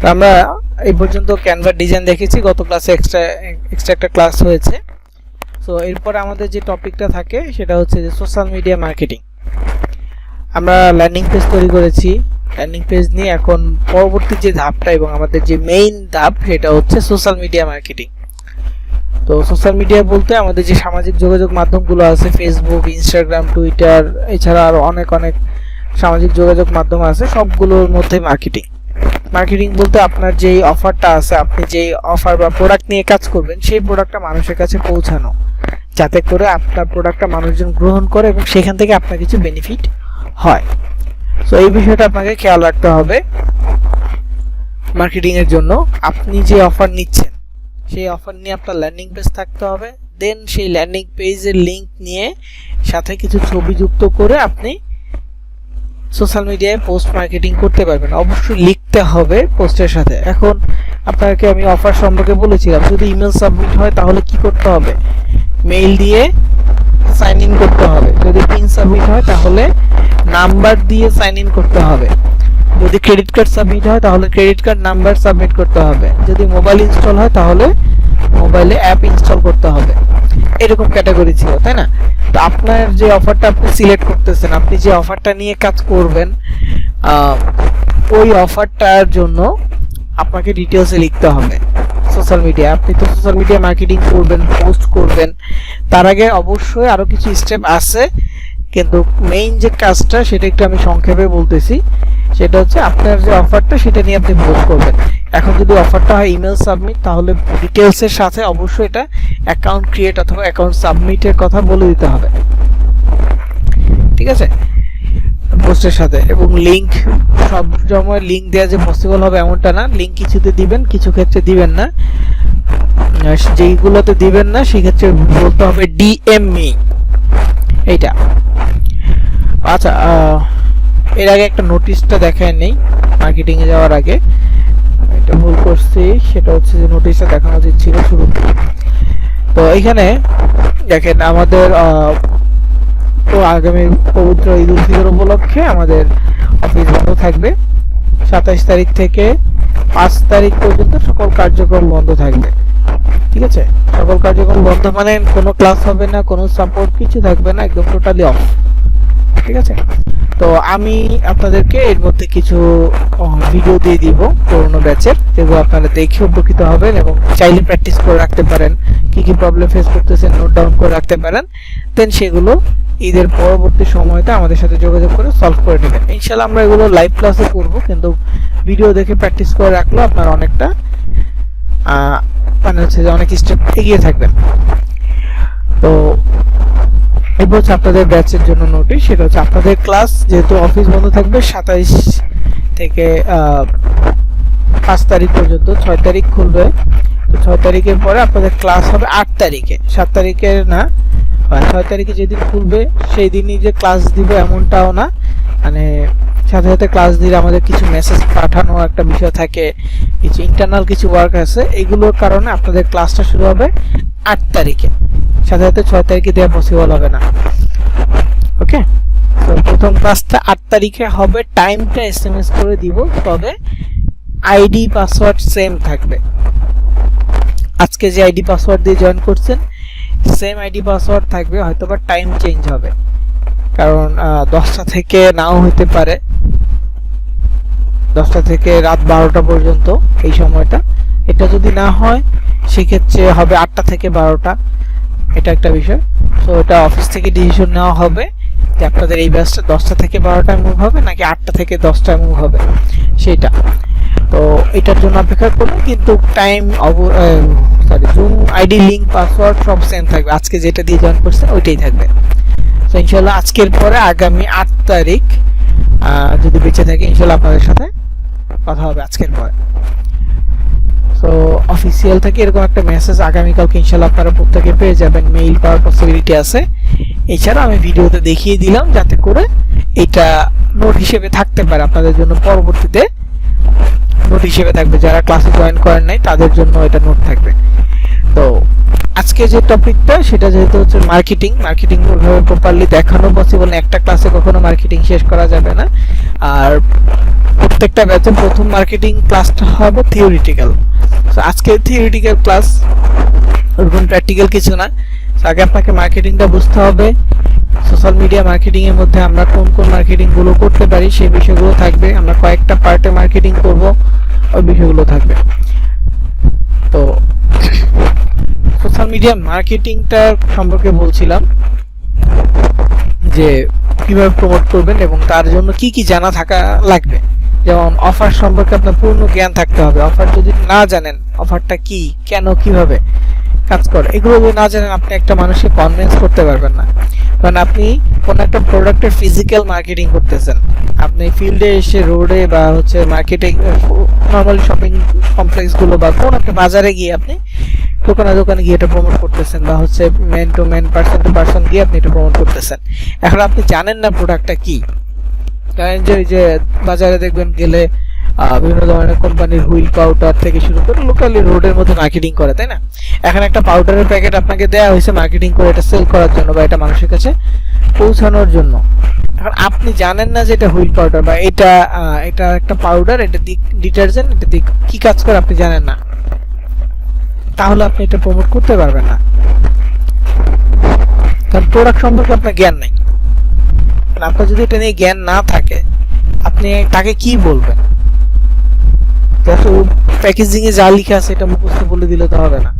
তো আমরা এই পর্যন্ত ক্যানভা ডিজাইন দেখেছি, গত ক্লাসে এক্সট্রা একটা ক্লাস হয়েছে। সো এরপর আমাদের যে টপিকটা থাকে সেটা হচ্ছে যে সোশ্যাল মিডিয়া মার্কেটিং। আমরা ল্যান্ডিং পেজ তৈরি করেছি, ল্যান্ডিং পেজ নিয়ে এখন পরবর্তী যে ধাপটা এবং আমাদের যে মেইন ধাপ সেটা হচ্ছে সোশ্যাল মিডিয়া মার্কেটিং। তো সোশ্যাল মিডিয়া বলতে আমাদের যে সামাজিক যোগাযোগ মাধ্যমগুলো আছে, ফেসবুক, ইনস্টাগ্রাম, টুইটার, এছাড়া আরও অনেক সামাজিক যোগাযোগ মাধ্যম আছে, সবগুলোর মধ্যে মার্কেটিং বলতে আপনার যেই অফারটা আছে, আপনি যেই অফার বা প্রোডাক্ট নিয়ে কাজ করবেন সেই প্রোডাক্টটা মানুষের কাছে পৌঁছানো, যাতে করে আপনার প্রোডাক্টটা মানুষজন গ্রহণ করে এবং সেখান থেকে আপনার কিছু বেনিফিট হয়। সো এই বিষয়টা আপনাকে খেয়াল রাখতে হবে মার্কেটিং এর জন্য। আপনি যে অফার নিচ্ছেন সেই অফার নিয়ে আপনার ল্যান্ডিং পেজ থাকতে হবে, দেন সেই ল্যান্ডিং পেজের লিঙ্ক নিয়ে সাথে কিছু ছবি যুক্ত করে আপনি সোশ্যাল মিডিয়ায় পোস্ট মার্কেটিং করতে পারবেন। অবশ্যই লিখতে হবে পোস্টের সাথে। এখন আপনাকে আমি অফার সম্পর্কে বলেছিলাম, যদি ইমেল সাবমিট হয় তাহলে কি করতে হবে, মেইল দিয়ে সাইন ইন করতে হবে। যদি পিন সাবমিট হয় তাহলে নাম্বার দিয়ে সাইন ইন করতে হবে। যদি ক্রেডিট কার্ড সাবমিট হয় তাহলে ক্রেডিট কার্ড নাম্বার সাবমিট করতে হবে। যদি মোবাইল ইনস্টল হয় তাহলে মোবাইলে অ্যাপ ইনস্টল করতে হবে। এরকম ক্যাটাগরি ছিল, তাই না? তো আপনার যে অফারটা আপনি সিলেক্ট করতেছেন, আপনি যে অফারটা নিয়ে কাজ করবেন, ওই অফারটার জন্য আপনাকে ডিটেলসে লিখতে হবে সোশ্যাল মিডিয়া। আপনি তো সোশ্যাল মিডিয়া মার্কেটিং করবেন, পোস্ট করবেন, তার আগে অবশ্যই আরও কিছু স্টেপ আছে, কিন্তু মেইন যে কাজটা সেটা একটু আমি সংক্ষেপে বলতেছি। সেটা হচ্ছে আপনার যে অফারটা সেটা নিয়ে আপনি পোস্ট করবেন। এখন যদি অফারটা হয় ইমেল সাবমিট, তাহলে ডিটেলসের সাথে অবশ্যই এটা অ্যাকাউন্ট ক্রিয়েট অথবা অ্যাকাউন্ট সাবমিটের কথা বলে দিতে হবে, ঠিক আছে, পোস্টের সাথে। এবং লিঙ্ক, সব সময় লিঙ্ক দেওয়া যে পসিবল হবে এমনটা না। লিঙ্ক কিছুতে দিবেন, কিছু ক্ষেত্রে দিবেন না। যেইগুলোতে দিবেন না সেক্ষেত্রে বলতে হবে ডিএম মি, এইটা। আচ্ছা, এর আগে একটা নোটিশটা দেখায় নেই মার্কেটিং এ যাওয়ার আগে, এটা ভুল করছি। সেটা হচ্ছে যে নোটিশটা দেখানো উচিত ছিল শুরুতে। তো এখানে দেখেন আমাদের তো আগামী পবিত্র ঈদ উল ফিতর উপলক্ষে আমাদের অফিস বন্ধ থাকবে। 27 তারিখ থেকে 5 তারিখ পর্যন্ত সকল কার্যক্রম বন্ধ থাকবে, ঠিক আছে? সকল কার্যক্রম বন্ধ মানে কোনো ক্লাস হবে না, কোনো সাপোর্ট কিছু থাকবে না, একদম টোটালি অফ, ঠিক আছে? তো আমি আপনাদেরকে এর মধ্যে কিছু ভিডিও দিয়ে দিব পুরোনো ব্যাচের, যেগুলো আপনারা দেখে উপকৃত হবেন এবং চাইলে প্র্যাকটিস করে রাখতে পারেন। কি কি প্রবলেম ফেস করতেছেন নোট ডাউন করে রাখতে পারেন, দেন সেগুলো ঈদের পরবর্তী সময়তে আমাদের সাথে যোগাযোগ করে সলভ করে নেবেন। ইনশাআল্লাহ আমরা এগুলো লাইভ ক্লাসে করব, কিন্তু ভিডিও দেখে প্র্যাকটিস করে রাখলে আপনারা অনেকটা মানে হচ্ছে যে অনেক স্টেপ এগিয়ে থাকবেন। তো এরপর হচ্ছে আপনাদের ব্যাচের জন্য নোটিশ। সেটা হচ্ছে আপনাদের ক্লাস যেহেতু অফিস বন্ধ থাকবে 27 থেকে 5 তারিখ পর্যন্ত, 6 তারিখ খুলবে। তো 6 তারিখের পরে আপনাদের ক্লাস হবে 8 তারিখে, 7 তারিখে না। 6 তারিখে যেদিন খুলবে সেই দিনই যে ক্লাস দিবে এমনটাও না, মানে সাথে সাথে ক্লাস দিলে আমাদের কিছু মেসেজ পাঠানো একটা বিষয় থাকে, কিছু ইন্টারনাল কিছু ওয়ার্ক আছে, এগুলোর কারণে আপনাদের ক্লাসটা শুরু হবে 8 তারিখে, সাথে সাথে 6 তারিখে দেওয়া পসিবল হবে না। ওকে, তো প্রথম ক্লাসটা 8 তারিখে হবে, টাইমটা এসএমএস করে দিব, তবে আইডি পাসওয়ার্ড সেম থাকবে। আজকে যে আইডি পাসওয়ার্ড দিয়ে জয়েন করছেন সেম আইডি পাসওয়ার্ড থাকবে, হয়তোবা টাইম চেঞ্জ হবে, কারণ 10টা থেকে নাও হতে পারে, 10টা থেকে রাত 12টা পর্যন্ত এই সময়টা। এটা যদি না হয় সেক্ষেত্রে হবে 8টা থেকে 12টা, এটা একটা বিষয়। সো এটা অফিস থেকে ডিসিশন নেওয়া হবে যে আপনাদের এই ব্যাচটা 10টা থেকে 12টায় মুভ হবে নাকি 8টা থেকে 10টায় মুভ হবে সেটা। তো এটার জন্য অপেক্ষা করুন, কিন্তু time zoom ID link password সব সেম থাকবে, আজকে যেটা দিয়ে জয়েন করছে ওইটাই থাকবে। তো ইনশাল্লাহ আজকের পরে আগামী 8 তারিখ যদি বেঁচে থাকে ইনশাল্লাহ আপনাদের সাথে কথা হবে আজকের পরে। তো অফিসিয়াল থেকে এরকম একটা মেসেজ আগামীকালকে ইনশাল্লাহ আপনারা প্রত্যেকে পেয়ে যাবেন, মেইল পাওয়ার পসিবিলিটি আছে। এছাড়া আমি ভিডিওতে দেখিয়ে দিলাম যাতে করে এটা নোট হিসেবে থাকতে পারে আপনাদের জন্য, পরবর্তীতে নোট হিসেবে থাকবে। যারা ক্লাসে জয়েন করেন নাই তাদের জন্য এটা নোট থাকবে। তো আজকে যে টপিকটা সেটা যেহেতু হচ্ছে মার্কেটিং ওইভাবে প্রপারলি দেখানো পসিবল না, একটা ক্লাসে কখনো মার্কেটিং শেষ করা যাবে না। আর প্রত্যেকটা ব্যাচে প্রথম মার্কেটিং ক্লাসটা হবে থিওরিটিক্যাল। তো আজকে থিওরিটিক্যাল ক্লাস, ওরকম প্র্যাকটিক্যাল কিছু না। আগে আপনাকে মার্কেটিংটা বুঝতে হবে। সোশ্যাল মিডিয়া মার্কেটিং এর মধ্যে আমরা কোন কোন মার্কেটিং গুলো করতে পারি সেই বিষয়গুলো থাকবে। আমরা কয়েকটা পার্টে মার্কেটিং করব, ওই বিষয়গুলো থাকবে। তো সোশ্যাল মিডিয়া মার্কেটিংটা সম্পর্কে বলছিলাম যে কিভাবে প্রমোট করবেন এবং তার জন্য কি কি জানা থাকা লাগবে। যেমন অফার সম্পর্কে আপনার পূর্ণ জ্ঞান থাকতে হবে। অফার যদি না জানেন, অফারটা কি, কেন, কিভাবে কাজ করে, এগুলো যদি না জানেন আপনি একটা মানুষকে কনভিন্স করতে পারবেন না। কারণ আপনি কোন একটা প্রোডাক্টের ফিজিক্যাল মার্কেটিং করতেছেন, আপনি ফিল্ডে এসে রোডে বা হচ্ছে মার্কেটে নর্মাল শপিং কমপ্লেক্সগুলো বা কোন একটা বাজারে গিয়ে আপনি দোকানে গিয়ে এটা প্রমোট করতেছেন, বা হচ্ছে man to man, person to person গিয়ে আপনি এটা প্রমোট করতেছেন। এখন আপনি জানেন না প্রোডাক্টটা কি। কারণ যে বাজারে দেখবেন গেলে বিভিন্ন ধরনের কোম্পানির হুইল পাউডার থেকে শুরু করে লোকালি রোডের মধ্যে মার্কেটিং করে, তাই না? এখন একটা পাউডারের প্যাকেট আপনাকে দেওয়া হয়েছে মার্কেটিং করে এটা সেল করার জন্য বা এটা মানুষের কাছে পৌঁছানোর জন্য। এখন আপনি জানেন না যে এটা হুইল পাউডার বা এটা একটা পাউডার, এটা ডিটারজেন্ট, এটা কি কাজ করে আপনি জানেন না, তাহলে আপনি এটা প্রমোট করতে পারবেন না। কারণ প্রোডাক্ট সম্পর্কে আপনার জ্ঞান নেই। আপনার যদি এটা নিয়ে জ্ঞান না থাকে আপনি তাকে কি বলবেন? প্যাকেজিং এ যা লেখা আছে এটা মুখস্থ বলে দিলে তো হবে না,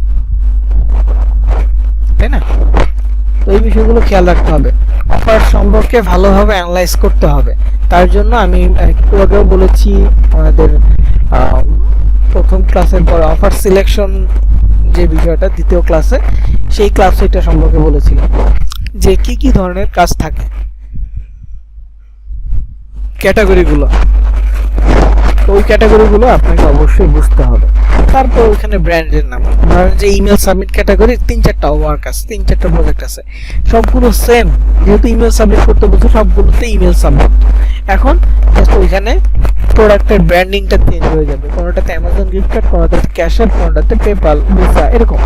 তাই না? তো এই বিষয়গুলো খেয়াল রাখতে হবে। অফার সম্পর্কে ভালোভাবে অ্যানালাইজ করতে হবে। তার জন্য আমি একটু আগেও বলেছি আমাদের প্রথম ক্লাসের পর অফার সিলেকশন যে বিষয়টা দ্বিতীয় ক্লাসে, সেই ক্লাসে এটা সম্পর্কে বলেছিলাম যে কি কি ধরনের কাজ থাকে, ক্যাটাগরিগুলো। তো ওই ক্যাটাগরিগুলো আপনাকে অবশ্যই বুঝতে হবে। তারপর ওইখানে ব্র্যান্ডের নাম, ধরেন যে ইমেল সাবমিট ক্যাটাগরি 3-4টা ওয়ার্ক আছে, 3-4টা প্রজেক্ট আছে, সবগুলো সেম। যেহেতু ইমেল সাবমিট করতে বলছে সবগুলোতে ইমেল সাবমিট। এখন ওইখানে প্রোডাক্টের ব্র্যান্ডিংটা চেঞ্জ হয়ে যাবে। কোনোটাতে অ্যামাজন গিফট কার্ড, কোনোটাতে ক্যাশার, কোনোটাতে পেপাল, ভিসা, এরকম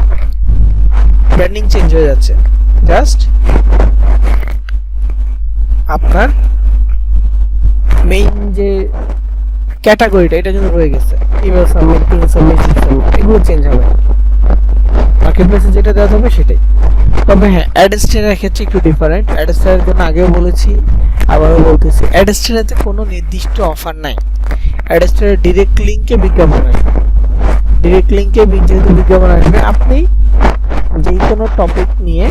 ব্র্যান্ডিং চেঞ্জ হয়ে যাচ্ছে। জাস্ট আপনার মেইন যে ক্যাটাগরিটা এটা কিন্তু রয়ে গেছে, ইমেল সাবমিট, এগুলো চেঞ্জ হবে। মার্কেট প্লেসে যেটা দেওয়া হবে সেটাই। তবে হ্যাঁ, অ্যাডস্টারের ক্ষেত্রে একটু ডিফারেন্ট। অ্যাডস্টারের জন্য আগেও বলেছি, আবারও বলতেছি, অ্যাডস্টারেতে কোনো নির্দিষ্ট অফার নাই। অ্যাডস্টারের ডিরেক্ট লিঙ্কে বিজ্ঞাপন আসবে। ডিরেক্ট লিঙ্কে যেহেতু বিজ্ঞাপন আসবে, আপনি যে কোনো টপিক নিয়ে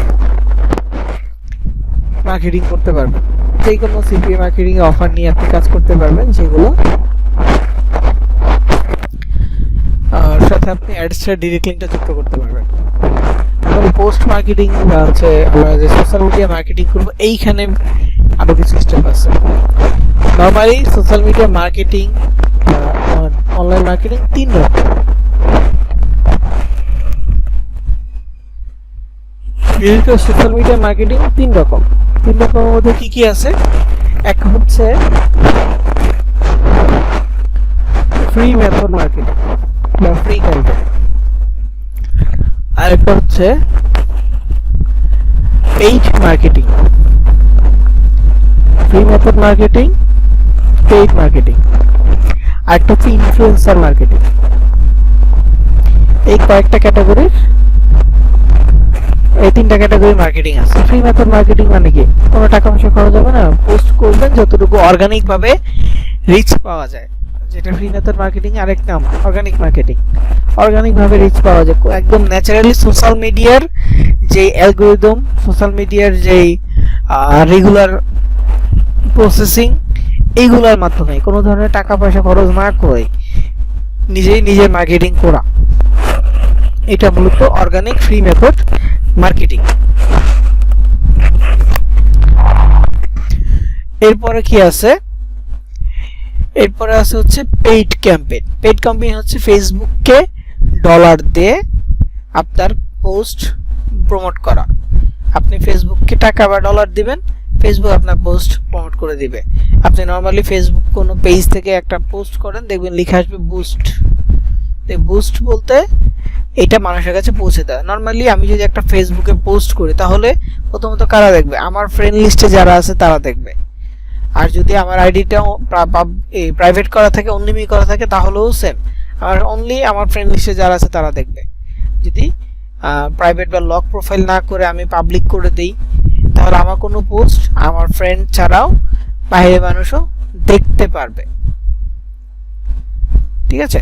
মার্কেটিং করতে পারবেন। যে কোনো সিপিএ মার্কেটিং এ অফার নিয়ে আপনি কাজ করতে পারবেন, যেগুলো আর সাথে আপনি অ্যাডসের ডিরেক্ট লিংকটা যুক্ত করতে পারবেন। এখন পোস্ট মার্কেটিং বা হচ্ছে আমরা যে সোশ্যাল মিডিয়া মার্কেটিং করব, এইখানে আরো কিছু স্টেপ আছে। নরমালি সোশ্যাল মিডিয়া মার্কেটিং বা অনলাইন মার্কেটিং 3 রকম। সোশ্যাল মিডিয়া মার্কেটিং 3 রকম। 3 রকমের মধ্যে কি কি আছে? এক হচ্ছে ফ্রি মেথড মার্কেটিং বা ফ্রি ক্যাম্পেইন, আর একটা হচ্ছে paid marketing. Free method marketing, paid marketing, আর একটা হচ্ছে ইনফ্লুয়েন্সার মার্কেটিং। এই কয়েকটা ক্যাটাগরির, এই 3টা ক্যাটাগরি মার্কেটিং আছে। ফ্রি মেথড মার্কেটিং মানে কি? কোনো টাকা পয়সা খরচ হবে না, পোস্ট করবেন যতটুকু অর্গানিক ভাবে রিচ পাওয়া যায়, যেটা ফ্রি মেথড মার্কেটিং। আরেক নাম অর্গানিক মার্কেটিং। অর্গানিক ভাবে রিচ পাওয়া যায় একদম ন্যাচারালি, সোশ্যাল মিডিয়ার যে অ্যালগরিদম, সোশ্যাল মিডিয়ার যে রেগুলার প্রসেসিং, এইগুলোর মাধ্যমে কোনো ধরনের টাকা পয়সা খরচ না করে নিজের মার্কেটিং করা, এটা মূলত অর্গানিক ফ্রি মেথড মার্কেটিং। এরপরে কি আছে? এরপরে আছে হচ্ছে পেইড ক্যাম্পেইন। পেইড ক্যাম্পেইন হচ্ছে ফেসবুককে ডলার দিয়ে আপনার পোস্ট প্রমোট করা। আপনি ফেসবুককে টাকা বা ডলার দিবেন, ফেসবুক আপনার পোস্ট প্রমোট করে দিবে। আপনি নরমালি ফেসবুক কোনো পেজ থেকে একটা পোস্ট করেন, দেখবেন লেখা আসবে বুস্ট, বুস্ট বলতে এটা মানুষের কাছে পৌঁছে দেয়। নর্মালি আমি যদি একটা ফেসবুকে পোস্ট করি তাহলে প্রথমত কারা দেখবে, আমার ফ্রেন্ড লিস্টে যারা আছে তারা দেখবে। আর যদি আমার আইডিটা প্রাইভেট করা থাকে, অনলি করা থাকে, তাহলেও সেম, আর অনলি আমার ফ্রেন্ড লিস্টে যারা আছে তারা দেখবে। যদি প্রাইভেট বা লক প্রোফাইল না করে আমি পাবলিক করে দিই, তাহলে আমার কোনো পোস্ট আমার ফ্রেন্ড ছাড়াও বাইরের মানুষও দেখতে পারবে। ঠিক আছে,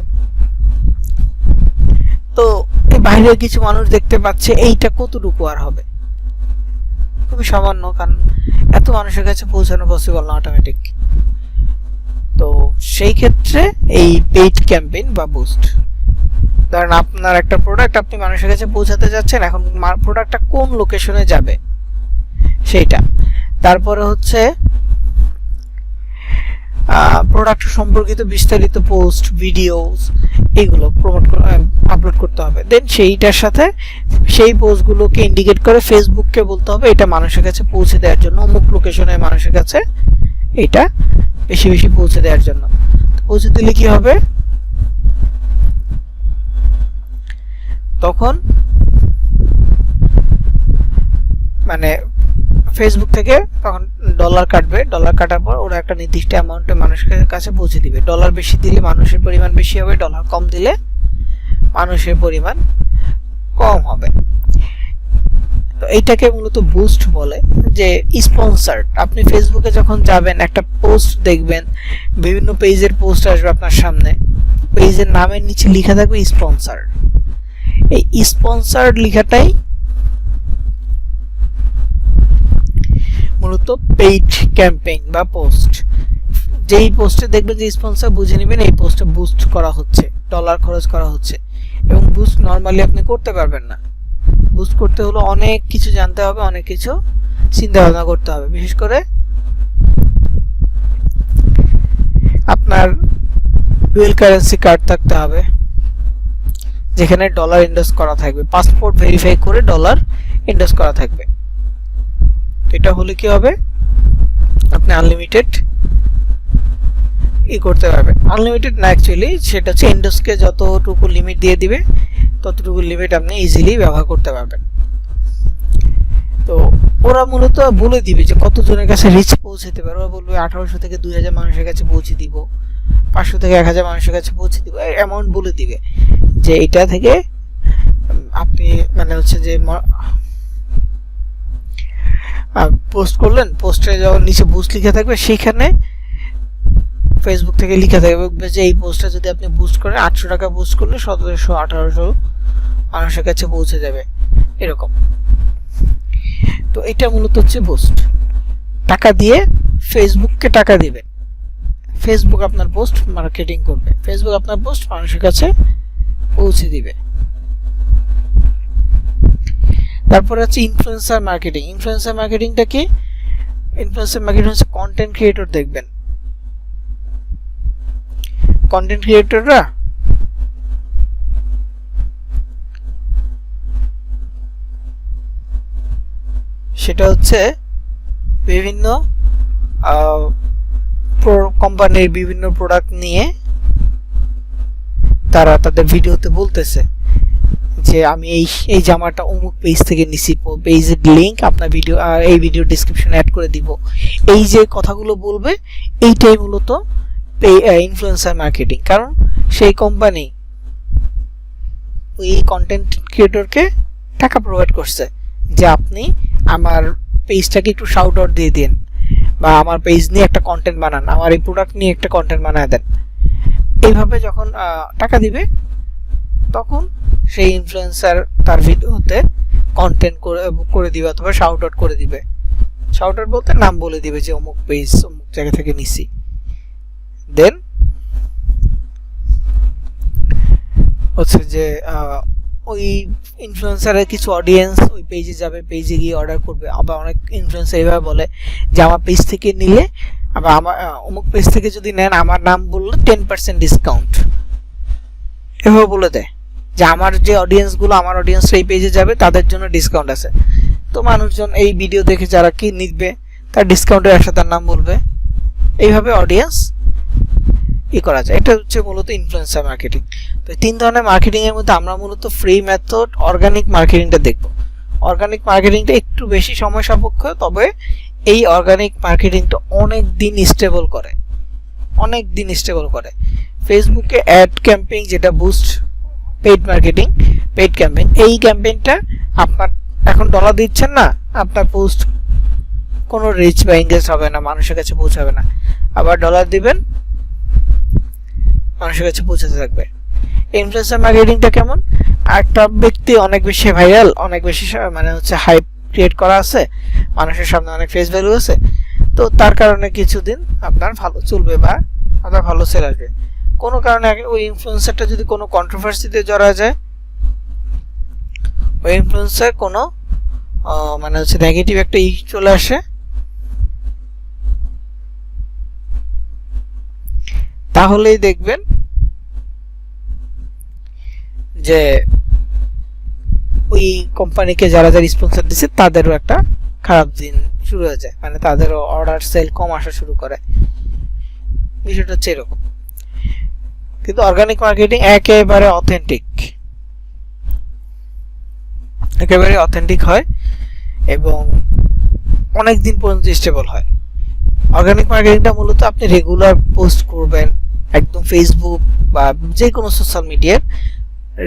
তো এই বাইরে কিছু মানুষ দেখতে পাচ্ছে, এইটা কতটুকু আর হবে, খুবই সামান্য, কারণ এত মানুষের কাছে পৌঁছানো পসিবল না অটোমেটিক। তো সেই ক্ষেত্রে এই পেইড ক্যাম্পেইন বা বুস্ট, ধরেন আপনার একটা প্রোডাক্ট আপনি মানুষের কাছে পৌঁছাতে যাচ্ছেন, এখন প্রোডাক্টটা কোন লোকেশনে যাবে সেইটা, তারপরে হচ্ছে প্রোডাক্ট সম্পর্কিত বিস্তারিত পোস্ট, ভিডিওস, এইগুলো আপলোড করতে হবে। দেন সেইটার সাথে সেই পোস্টগুলোকে ইন্ডিকেট করে ফেসবুককে বলতে হবে এটা মানুষের কাছে পৌঁছে দেওয়ার জন্য, অমুক লোকেশনের মানুষের কাছে এটা বেশি বেশি পৌঁছে দেওয়ার জন্য। পৌঁছে দিলে কি হবে, তখন মানে ফেসবুক থেকে তখন ডলার কাটবে, ডলার কাটার পর ওরা একটা নির্দিষ্ট অ্যামাউন্টে মানুষের কাছে পৌঁছে দিবে। ডলার বেশি দিলে মানুষের পরিমাণ বেশি হবে, ডলার কম দিলে মানুষের পরিমাণ কম হবে। তো এইটাকে মূলত বুস্ট বলে, যে স্পন্সর্ড। আপনি ফেসবুকে যখন যাবেন একটা পোস্ট দেখবেন, বিভিন্ন পেজের পোস্ট আসবে আপনার সামনে, পেজের নামের নিচে লেখা থাকবে স্পন্সর্ড। এই স্পন্সর্ড লেখাটাই মূলত পেইড ক্যাম্পেইন বা পোস্ট। যেই পোস্টে দেখবেন যে স্পন্সর, বুঝে নেবেন এই পোস্টে বুস্ট করা হচ্ছে, ডলার খরচ করা হচ্ছে। এবং বুস্ট নর্মালি আপনি করতে পারবেন না, বুস্ট করতে হলে অনেক কিছু জানতে হবে, অনেক কিছু চিন্তা ভাবনা করতে হবে। বিশেষ করে আপনার ডুয়েল কারেন্সি কার্ড থাকতে হবে, যেখানে ডলার ইনভেস্ট করা থাকবে, পাসপোর্ট ভেরিফাই করে ডলার ইনভেস্ট করা থাকবে। এটা হলে কি হবে, আপনি আনলিমিটেড করতে পারবেন। আনলিমিটেড না, অ্যাকচুয়ালি সেটা হচ্ছে ইন্ডেক্সকে যতটুকু লিমিট দিয়ে দিবে ততটুকু লিমিট আপনি ইজিলি ব্যবহার করতে পারবেন। তো ওরা মূলত বলে দিবে যে কতজনের কাছে রিচ পৌঁছাতে পারে। ওরা বলবে 1800 থেকে 2000 মানুষের কাছে পৌঁছে দিব, 500 থেকে 1000 মানুষের কাছে পৌঁছে দিব, অ্যামাউন্ট বলে দিবে যে এটা থেকে আপনি মানে হচ্ছে যে পোস্ট করলেন, পোস্টে যখন নিচে বুস্ট লিখে থাকবে সেখানে ফেসবুক থেকে লিখে থাকবে যে এই পোস্টটা যদি আপনি বুস্ট করেন 800 টাকা বুস্ট করলে 1700-1800 মানুষের কাছে পৌঁছে যাবে, এরকম। তো এটা মূলত হচ্ছে বুস্ট। টাকা দিয়ে ফেসবুককে টাকা দিবেন, ফেসবুক আপনার পোস্ট মার্কেটিং করবে, ফেসবুক আপনার পোস্ট মানুষের কাছে পৌঁছে দিবে। তারপরে হচ্ছে ইনফ্লুয়েন্সার মার্কেটিং। ইনফ্লুয়েন্সার মার্কেটিংটা কি? ইনফ্লুয়েন্সার মার্কেটিং হচ্ছে কন্টেন্ট ক্রিয়েটর। দেখবেন কন্টেন্ট ক্রিয়েটররা সেটা হচ্ছে বিভিন্ন কোম্পানির বিভিন্ন প্রোডাক্ট নিয়ে তারা তাদের ভিডিওতে বলতেছে যে আমি এই জামাটা অমুক পেজ থেকে নিছি, পেজের লিংক আপনার ভিডিও এই ভিডিও ডেসক্রিপশনে অ্যাড করে দিব। এই যে কথাগুলো বলবে এইটাই মূলত ইনফ্লুয়েন্সার মার্কেটিং। কারণ সেই কোম্পানি ওই কন্টেন্ট ক্রিয়েটরকে টাকা প্রোভাইড করছে যে আপনি আমার পেজটাকে একটু শাউট আউট দিয়ে দিন, বা আমার পেজ নিয়ে একটা কন্টেন্ট বানান, আমার এই প্রোডাক্ট নিয়ে একটা কন্টেন্ট বানায় দেন। এইভাবে যখন টাকা দিবে তখন সেই ইনফ্লুয়েন্সার তার ভিডিওতে কন্টেন্ট করে দিবে অথবা শাউট আউট করে দিবে। শাউট আউট বলতে নাম বলে দিবে যে অমুক পেজ অমুক জায়গা থেকে নিছি। দেন হচ্ছে যে ওই ইনফ্লুয়েন্সারের কিছু অডিয়েন্স ওই পেজে যাবে, পেজে গিয়ে অর্ডার করবে। আবার অনেক ইনফ্লুয়েন্সার এইভাবে বলে যে আমার পেজ থেকে নিলে, আবার আমার অমুক পেজ থেকে যদি নেন আমার নাম বললে 10% ডিসকাউন্ট, এভাবে বলে দেয় যে আমার যে অডিয়েন্সগুলো, আমার অডিয়েন্স এই পেজে যাবে তাদের জন্য ডিসকাউন্ট আছে। তো মানুষজন এই ভিডিও দেখে যারা কি নিবে তার ডিসকাউন্টের একসাথে তার নাম বলবে। এইভাবে অডিয়েন্স করা যায়। এটা হচ্ছে মূলত ইনফ্লুয়েন্সার মার্কেটিং। তো তিন ধরনের মার্কেটিং এর মধ্যে আমরা মূলত ফ্রি মেথড, অর্গানিক মার্কেটিংটা দেখব। অর্গানিক মার্কেটিংটা একটু বেশি সময় সাপেক্ষ, তবে এই অর্গানিক মার্কেটিংটা অনেক দিন স্টেবল করে, ফেসবুকে অ্যাড ক্যাম্পেইন যেটা boost paid marketing, paid campaign, এই ক্যাম্পেইনটা আপনার এখন ডলার দিচ্ছেন না, আপনার পোস্ট কোনো রিচ বা এঙ্গেজ হবে না, মানুষের কাছে পৌঁছাবে না। আবার ডলার দিবেন, মানুষের কাছে পৌঁছাতে থাকবে। ইনফ্লুয়েন্সার মার্কেটিংটা কেমন? একটা ব্যক্তি অনেক বেশি ভাইরাল, অনেক বেশি মানে হচ্ছে হাইপ ক্রিয়েট করা আছে, মানুষের সামনে অনেক ফেস ভ্যালু আছে, তো তার কারণে কিছুদিন আপনার ভালো চলবে বা আপনার ভালো সেল আসবে। কোনো কারণে ওই ইনফ্লুয়েন্সারটা যদি কোনো কন্ট্রোভার্সিতে জড়া যায়, ওই ইনফ্লুয়েন্সার কোনো মানে হচ্ছে নেগেটিভ একটা চলে আসে, তাহলেই দেখবেন যে ওই কোম্পানিকে যারা স্পন্সর দিচ্ছে তাদেরও একটা খারাপ দিন শুরু হয়ে যায়, মানে তাদেরও অর্ডার সেল কম আসা শুরু করে। বিষয়টা হচ্ছে এরকম। কিন্তু অর্গানিক মার্কেটিং একেবারে অথেন্টিক হয় এবং অনেক দিন পর্যন্ত স্টেবল হয়। অর্গানিক মার্কেটিংটা মূলত আপনি রেগুলার পোস্ট করবেন, একদম ফেসবুক বা যে কোনো সোশ্যাল মিডিয়ার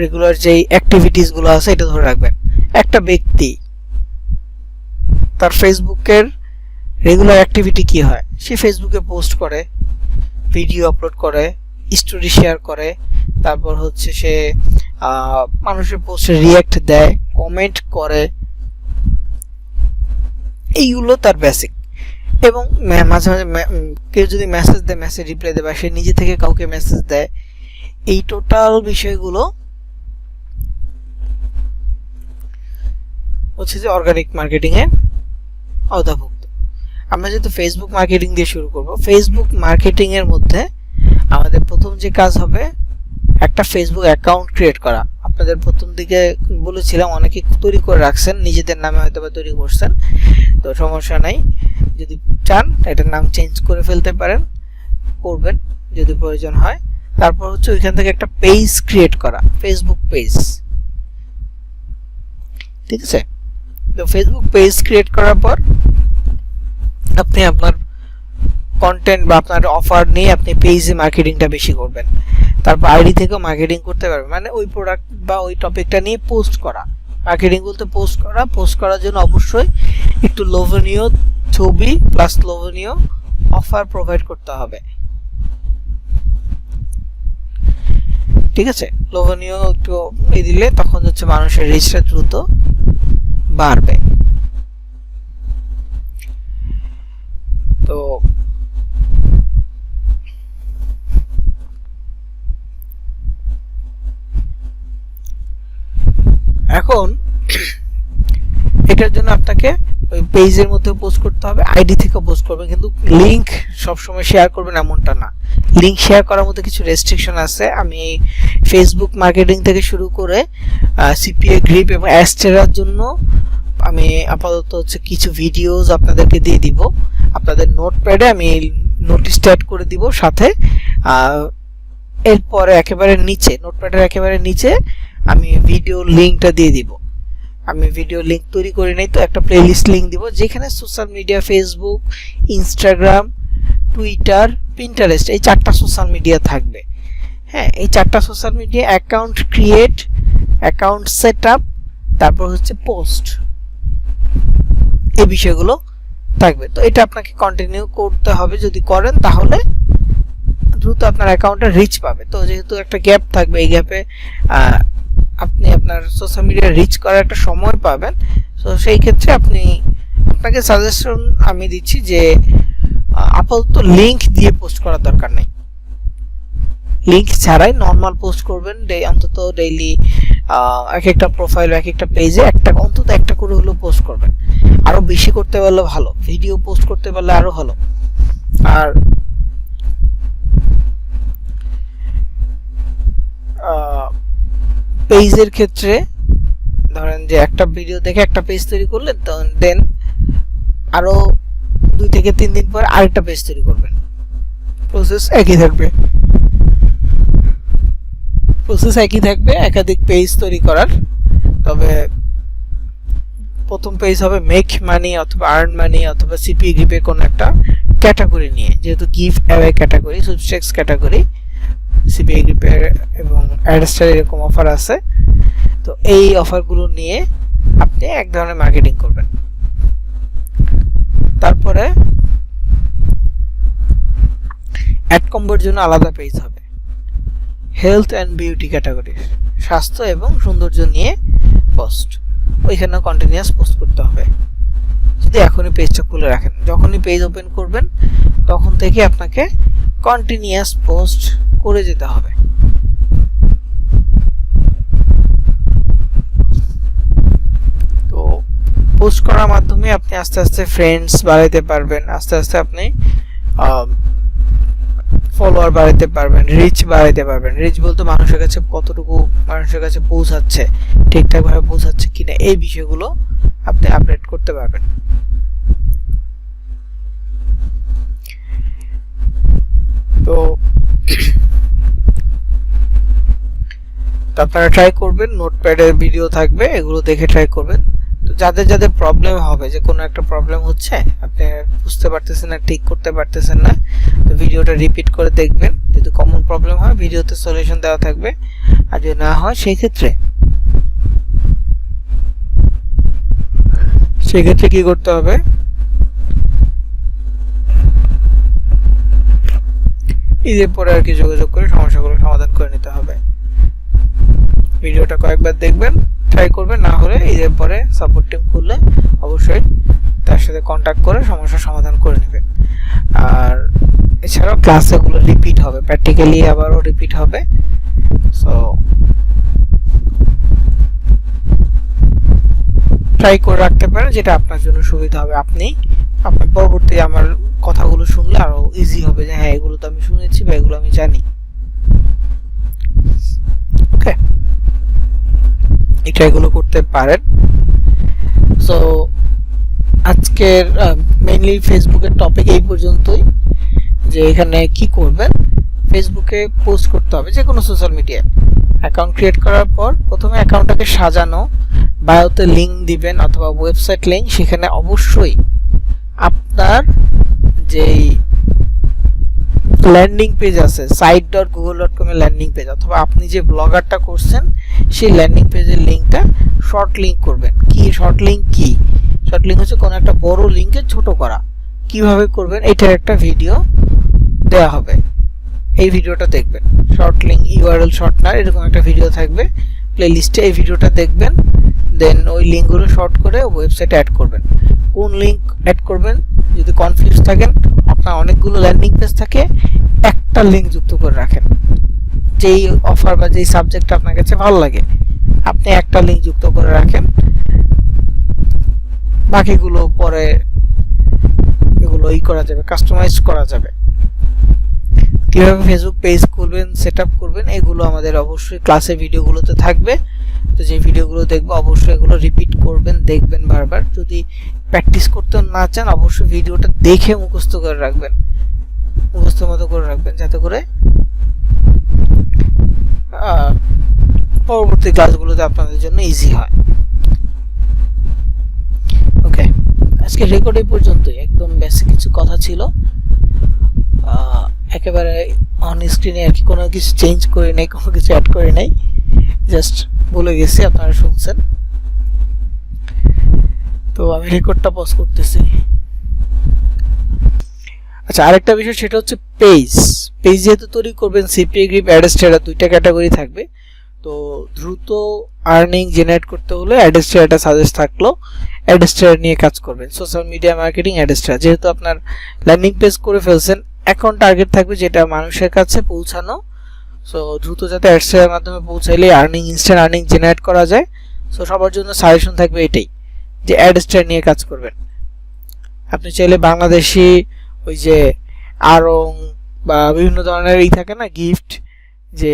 রেগুলার যেই অ্যাক্টিভিটিসগুলো আছে এটা ধরে রাখবেন। একটা ব্যক্তি তার ফেসবুকের রেগুলার অ্যাক্টিভিটি কি হয়? সে ফেসবুকে পোস্ট করে, ভিডিও আপলোড করে, স্টোরি শেয়ার করে, তারপর হচ্ছে সে মানুষের পোস্টে রিয়্যাক্ট দেয়, কমেন্ট করে, এইগুলো তার বেসিক। এবং মাঝে মাঝে কেউ যদি মেসেজ দেয়, মেসেজ রিপ্লাই দেয়, বা সে নিজে থেকে কাউকে মেসেজ দেয়, এই টোটাল বিষয়গুলো হচ্ছে যে অর্গানিক মার্কেটিং এর আওতাভুক্ত। আমরা যেহেতু ফেসবুক মার্কেটিং দিয়ে শুরু করব, ফেসবুক মার্কেটিং এর মধ্যে আমাদের প্রথম যে কাজ হবে একটা ফেসবুক অ্যাকাউন্ট ক্রিয়েট করা। আপনাদের প্রথম দিকে বলেছিলাম অনেকে তৈরি করে রাখছেন, নিজেদের নামে হয়তো বা তৈরি করছেন, তো সমস্যা নাই, যদি চান এটার নাম চেঞ্জ করে ফেলতে পারেন, করবেন যদি প্রয়োজন হয়। তারপর হচ্ছে ওইখান থেকে একটা পেজ ক্রিয়েট করা, ফেসবুক পেজ, ঠিক আছে? তো ফেসবুক পেজ ক্রিয়েট করার পর আপনি আপনার কন্টেন্ট বা আপনার অফার নিয়ে আপনি পেজে মার্কেটিংটা বেশি করবেন। তারপর আইডি থেকেও মার্কেটিং করতে পারবেন, মানে ওই প্রোডাক্ট বা ওই টপিকটা নিয়ে পোস্ট করা। মার্কেটিং বলতে পোস্ট করার জন্য অবশ্যই একটু লোভনীয় ছবি প্লাস লোভনীয় অফার প্রোভাইড করতে হবে, ঠিক আছে? লোভনীয় একটু দিলে তখন হচ্ছে মানুষের রিচটা দ্রুত বাড়বে। তো এখন এটার জন্য আপনাকে ওই পেজের মধ্যে পোস্ট করতে হবে, আইডি থেকে পোস্ট করবেন, কিন্তু লিংক সবসময় শেয়ার করবেন এমনটা না। লিংক শেয়ার করার মধ্যে কিছু রেস্ট্রিকশন আছে। আমি ফেসবুক মার্কেটিং থেকে শুরু করে সিপিএ গ্রিপ এবং অ্যাস্টেরার জন্য আমি আপাতত হচ্ছে কিছু ভিডিওস আপনাদেরকে দিয়ে দিব। আপনাদের নোটপ্যাডে আমি নোটিশ অ্যাড করে দিব, সাথে এরপরে একেবারে নিচে নোটপ্যাডের একেবারে নিচে আমি ভিডিও লিঙ্কটা দিয়ে দিব। আমি ভিডিও লিঙ্ক তৈরি করি নাই, তো একটা প্লেলিস্ট লিঙ্ক দিব যেখানে social media, Facebook, Instagram, Twitter, Pinterest, এই 4টা সোশ্যাল মিডিয়া থাকবে। হ্যাঁ, এই 4টা social media account create, account set up, তারপর হচ্ছে পোস্ট, এই বিষয়গুলো থাকবে। তো এটা আপনাকে কন্টিনিউ করতে হবে, যদি করেন তাহলে দ্রুত আপনার অ্যাকাউন্টে রিচ পাবে। তো যেহেতু একটা গ্যাপ থাকবে, এই গ্যাপে আপনি আপনার সোশ্যাল মিডিয়া রিচ করার একটা সময় পাবেন। তো সেই ক্ষেত্রে আপনাকে সাজেশন আমি দিচ্ছি যে আপাতত লিংক দিয়ে পোস্ট করার দরকার নেই, লিংক ছাড়াই নর্মাল পোস্ট করবেন। অন্তত ডেইলি এক একটা প্রোফাইল, এক একটা পেজে অন্তত একটা করে হলেও পোস্ট করবেন। আরো বেশি করতে পারলে ভালো, ভিডিও পোস্ট করতে পারলে আরো ভালো। আর পেজের ক্ষেত্রে ধরেন যে একটা ভিডিও দেখে একটা পেজ তৈরি করলেন, দেন আরো 2 থেকে 3 দিন পর আরেকটা পেজ তৈরি করবেন, প্রসেস একই থাকবে। প্রসেস একই থাকবে একাধিক পেজ তৈরি করার, তবে প্রথম পেজ হবে মেক মানি অথবা আর্ন মানি অথবা সিপি গ্রিপে কোনো একটা ক্যাটাগরি নিয়ে, যেহেতু give away category, sweepstakes category, CP গ্রিপের এবং অ্যাডস্টার এরকম অফার আছে। তো এই অফারগুলো নিয়ে আপনি এক ধরনের মার্কেটিং করবেন। তারপরে অ্যাড কম্বোর জন্য আলাদা পেজ হবে, হেলথ অ্যান্ড বিউটি ক্যাটাগরি, স্বাস্থ্য এবং সৌন্দর্য নিয়ে পোস্ট, ওইখানে কন্টিনিউয়াস পোস্ট করতে হবে। যদি এখনই পেজটা খুলে রাখেন, যখনই পেজ ওপেন করবেন তখন থেকে আপনাকে কন্টিনিউয়াস পোস্ট করে যেতে হবে। তো পোস্ট করার মাধ্যমে আপনি আস্তে আস্তে ফ্রেন্ডস বাড়াইতে পারবেন, আস্তে আস্তে আপনি ফলোয়ার বাড়াইতে পারবেন, রিচ বাড়াইতে পারবেন। রিচ বলতে মানুষের কাছে কতটুকু মানুষের কাছে পৌঁছাচ্ছে, ঠিকঠাকভাবে পৌঁছাচ্ছে কিনা, এই বিষয়গুলো আপনি আপডেট করতে পারবেন। তো আপনারা ট্রাই করবেন, নোটপ্যাডের ভিডিও থাকবে, এগুলো দেখে ট্রাই করবেন। তো যাদের যাদের প্রবলেম হবে, যে কোনো একটা প্রবলেম হচ্ছে, আপনি বুঝতে পারতেছেন না, ঠিক করতে পারতেছেন না, তো ভিডিওটা রিপিট করে দেখবেন। যদি কমন প্রবলেম হয় ভিডিওতে সলিউশন দেওয়া থাকবে, আর যদি না হয় সেক্ষেত্রে কি করতে হবে, ঈদের পরে আর কি যোগাযোগ করে সমস্যাগুলো সমাধান করে নিতে হবে। ভিডিওটা কয়েকবার দেখবেন, ট্রাই করবেন, না হলে ঈদের পরে সাপোর্ট টিম খুললে অবশ্যই তার সাথে কন্ট্যাক্ট করে সমস্যার সমাধান করে নেবেন। আর এছাড়াও ক্লাসগুলো রিপিট হবে, প্র্যাকটিক্যালি আবারও রিপিট হবে। সো ট্রাই করে রাখতে পারেন, যেটা আপনার জন্য সুবিধা হবে। আপনার পরবর্তী আমার কথাগুলো শুনলে আরো ইজি হবে, যে হ্যাঁ এগুলো তো আমি শুনেছি বা এগুলো আমি জানি। ওকে, এটা এগুলো করতে পারেন। সো আজকের মেইনলি ফেসবুকের টপিক এই পর্যন্তই, যে এখানে কি করবেন, ফেসবুকে পোস্ট করতে হবে যে কোনো সোশ্যাল মিডিয়ায়। অ্যাকাউন্ট ক্রিয়েট করার পর প্রথমে অ্যাকাউন্টটাকে সাজানো, বায়োতে লিঙ্ক দিবেন অথবা ওয়েবসাইট লিঙ্ক, সেখানে অবশ্যই আপনার যেই ল্যান্ডিং পেজ আছে site.google.com এর ল্যান্ডিং পেজ, অথবা আপনি যে ব্লগারটা করছেন সেই ল্যান্ডিং পেজের লিঙ্কটা শর্ট লিঙ্ক করবেন। কি শর্ট লিঙ্ক? কি শর্ট লিঙ্ক হচ্ছে কোনো একটা বড় লিঙ্কে ছোট করা। কিভাবে করবেন এটার একটা ভিডিও দেওয়া হবে, এই ভিডিওটা দেখবেন। শর্ট লিঙ্ক ইউআরএল শর্টনার এরকম একটা ভিডিও থাকবে প্লেলিস্টে, এই ভিডিওটা দেখবেন, দেন ওই লিঙ্কগুলো শর্ট করে ওয়েবসাইটে অ্যাড করবেন। কোন লিঙ্ক অ্যাড করবেন যদি কনফিউজ থাকেন, আপনার অনেকগুলো ল্যান্ডিং পেজ থাকে, একটা লিঙ্ক যুক্ত করে রাখেন। যেই অফার বা যেই সাবজেক্ট আপনার কাছে ভালো লাগে আপনি একটা লিঙ্ক যুক্ত করে রাখেন, বাকিগুলো পরে এগুলো করা যাবে, কাস্টমাইজ করা যাবে। কিভাবে ফেসবুক পেজ খুলবেন, সেটআপ করবেন, এগুলো আমাদের অবশ্যই ক্লাসে ভিডিওগুলোতে থাকবে। তো যে ভিডিওগুলো দেখবো অবশ্যই এগুলো রিপিট করবেন, দেখবেন বারবার। যদি প্র্যাকটিস করতে না চান অবশ্যই ভিডিওটা দেখে মুখস্থ করে রাখবেন, মুখস্থ মতো করে রাখবেন, যাতে করে পরবর্তী ক্লাসগুলোতে আপনাদের জন্য ইজি হয়। ওকে, আজকে রেকর্ড এই পর্যন্তই। একদম বেসিক কিছু কথা ছিল, একেবারে অন স্ক্রিনে আর কি কোনো কিছু চেঞ্জ করে নাই, কোনো কিছু অ্যাড করে নাই, জাস্ট বলে গেছি, আপনারা শুনছেন। তো আমি রেকর্ডটা পজ করতেছি। আচ্ছা, আরেকটা বিষয় সেটা হচ্ছে পেজ যেহেতু তৈরি করবেন, সিপি গ্রিপ অ্যাডস্টার দুইটা ক্যাটাগরি থাকবে। তো দ্রুত আর্নিং জেনারেট করতে হলে অ্যাডস্টারটা সাজেস্ট থাকলো, অ্যাডস্টার নিয়ে কাজ করবেন। সোশ্যাল মিডিয়া মার্কেটিং অ্যাডস্টার, যেহেতু আপনার ল্যান্ডিং পেজ করে ফেলছেন, এখন টার্গেট থাকবে যেটা মানুষের কাছে পৌঁছানো। সো দ্রুত যাতে অ্যাডস্টারের মাধ্যমে পৌঁছাইলে ইনস্ট্যান্ট আর্নিং জেনারেট করা যায়। সো সবার জন্য সাজেশন থাকবে এটাই, যে অ্যাডস্টার নিয়ে কাজ করবেন। আপনি চাইলে বাংলাদেশি ওই যে আরং বা বিভিন্ন ধরনের থাকে না গিফট, যে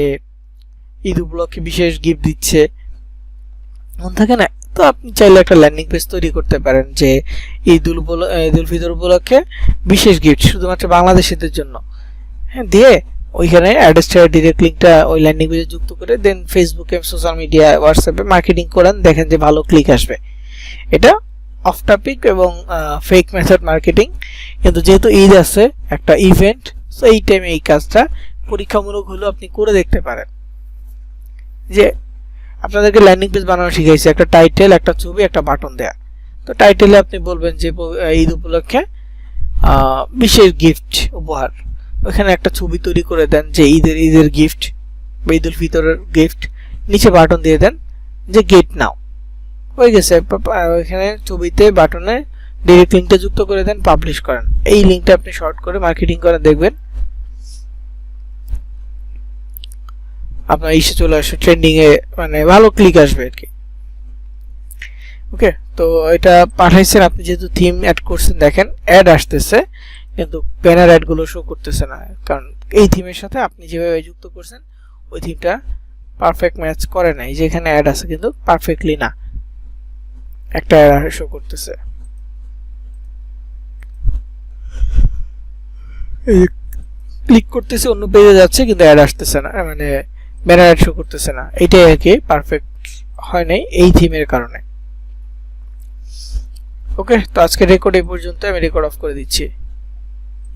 ঈদ উপলক্ষে বিশেষ গিফট দিচ্ছে, মন থাকে না, তো আপনি চাইলে একটা ল্যান্ডিং পেজ তৈরি করতে পারেন যে ঈদ উল ফিতর উপলক্ষে বিশেষ গিফট শুধুমাত্র বাংলাদেশিদের জন্য, হ্যাঁ, দিয়ে ওইখানে অ্যাড্রেসটা ডিরেক্ট লিংকটা ওই ল্যান্ডিং পেজে যুক্ত করে দেন ফেসবুকে সোশ্যাল মিডিয়া হোয়াটসঅ্যাপে মার্কেটিং করেন, দেখেন যে ভালো ক্লিক আসবে। এটা অফ টপিক এবং ফেক মেথড মার্কেটিং, কিন্তু যেহেতু ঈদ আছে একটা ইভেন্ট, সো এই টাইমে এই কাজটা পরীক্ষামূলক হলেও আপনি করে দেখতে পারেন। যে আপনাদেরকে ল্যান্ডিং পেজ বানানো শিখাইছে, একটা টাইটেল, একটা ছবি, একটা বাটন দেয়া। তো টাইটেলে আপনি বলবেন যে ঈদ উপলক্ষে বিশেষ গিফট উপহার, ওখানে একটা ছবি তৈরি করে দেন যে ঈদের গিফট বা ঈদ উল ফিতরের গিফট, নিচে বাটন দিয়ে দেন যে গেট নাও, হয়ে গেছে। ওইখানে ছবিতে বাটনে ডিরেক্ট লিঙ্কটা যুক্ত করে দেন, পাবলিশ করেন। এই লিঙ্কটা আপনি শর্ট করে মার্কেটিং করেন, দেখবেন আপনার ইসে চলে আসবে, ট্রেন্ডিং এ মানে ভালো ক্লিক আসবে আর কি। ওকে, তো এটা পাঠাইছেন আপনি, যেহেতু থিম অ্যাড করছেন, দেখেন অ্যাড আসতেছে কিন্তু ব্যানার অ্যাড গুলো শো করতেছে না, কারণ এই থিমের সাথে আপনি যেভাবে যুক্ত করছেন ওই থিমটা পারফেক্ট ম্যাচ করে নাই, যেখানে অ্যাড আছে কিন্তু পারফেক্টলি না, একটা এরর শো করতেছে। ক্লিক করতেছে অন্য পেজে যাচ্ছে কিন্তু অ্যাড আসতেছে না, মানে ব্যানার অ্যাড শো করতেছে না, এইটাই আর কি পারফেক্ট হয় নাই এই থিমের কারণে। ওকে, তো আজকে রেকর্ড এই পর্যন্ত, আমি রেকর্ড অফ করে দিচ্ছি।